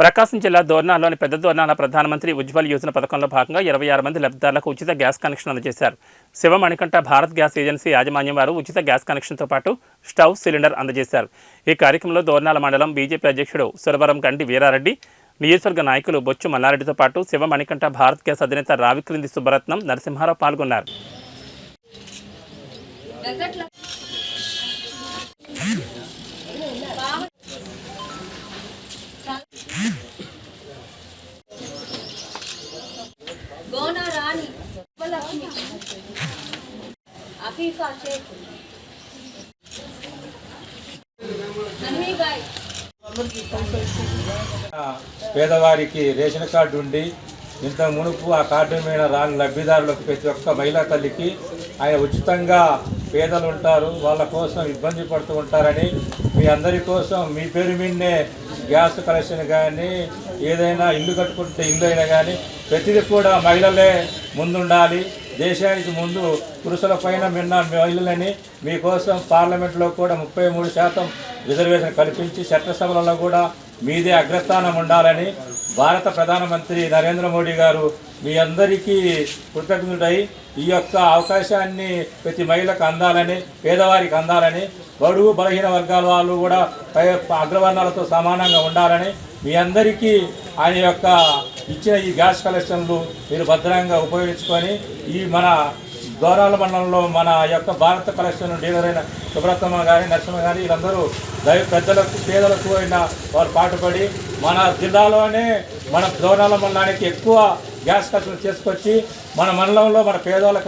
ప్రకాశం జిల్లా దోర్నాల్లోని పెద్ద దోర్నాల ప్రధానమంత్రి ఉజ్వల్ యోజన పథకంలో భాగంగా 26 మంది లబ్ధిదారులకు ఉచిత గ్యాస్ కనెక్షన్ అందజేశారు. శివమణికంఠ భారత్ గ్యాస్ ఏజెన్సీ యాజమాన్యం వారు ఉచిత గ్యాస్ కనెక్షన్తో పాటు స్టవ్, సిలిండర్ అందజేశారు. ఈ కార్యక్రమంలో దోర్నాల మండలం బీజేపీ అధ్యక్షుడు సురవరం గండి వీరారెడ్డి, నియోజకవర్గ నాయకులు బొచ్చు మల్లారెడ్డితో పాటు శివమణికంఠ భారత్ గ్యాస్ అధినేత రావిక్రింది సుబ్బరత్నం, నరసింహారావు పాల్గొన్నారు. गोना रानी लक्ष्मी अफीफा शेख नन्ही गाय పేదవారికి రేషన్ కార్డు ఉండి ఇంత మునుపు ఆ కార్డు మీద రాని లబ్ధిదారులకు ప్రతి ఒక్క మహిళా తల్లికి ఆయన ఉచితంగా పేదలు ఉంటారు, వాళ్ళ కోసం ఇబ్బంది పడుతూ ఉంటారని మీ అందరి కోసం మీ పేరు మీదనే గ్యాస్ కనెక్షన్ కానీ ఏదైనా ఇల్లు కట్టుకుంటే ఇల్లు అయినా కానీ ప్రతిదీ కూడా మహిళలే ముందుండాలి. దేశానికి ముందు పురుషుల పైన మిన్న మహిళలని మీకోసం పార్లమెంట్లో కూడా 33% రిజర్వేషన్ కల్పించి చట్టసభలలో కూడా మీదే అగ్రస్థానం ఉండాలని భారత ప్రధానమంత్రి నరేంద్ర మోడీ గారు మీ అందరికీ కృతజ్ఞుడై ఈ యొక్క అవకాశాన్ని ప్రతి మహిళకు అందాలని, పేదవారికి అందాలని, బడుగు బలహీన వర్గాల వాళ్ళు కూడా అగ్రవర్ణాలతో సమానంగా ఉండాలని మీ అందరికీ ఆయన యొక్క ఇచ్చిన ఈ గ్యాస్ కలెక్షన్లు మీరు భద్రంగా ఉపయోగించుకొని ఈ మన దోరాల మండలంలో మన యొక్క భారత కలెక్షన్ డీలర్ అయిన సుబ్రతమ్మ గారి, నరసింహ గారి వీళ్ళందరూ పెద్దలకు పేదలకు అయిన వారు పాటుపడి మన జిల్లాలోనే మన దోరాల మండలానికి ఎక్కువ గ్యాస్ కలెక్షన్ చేసుకొచ్చి మన మండలంలో మన పేదవాళ్ళకి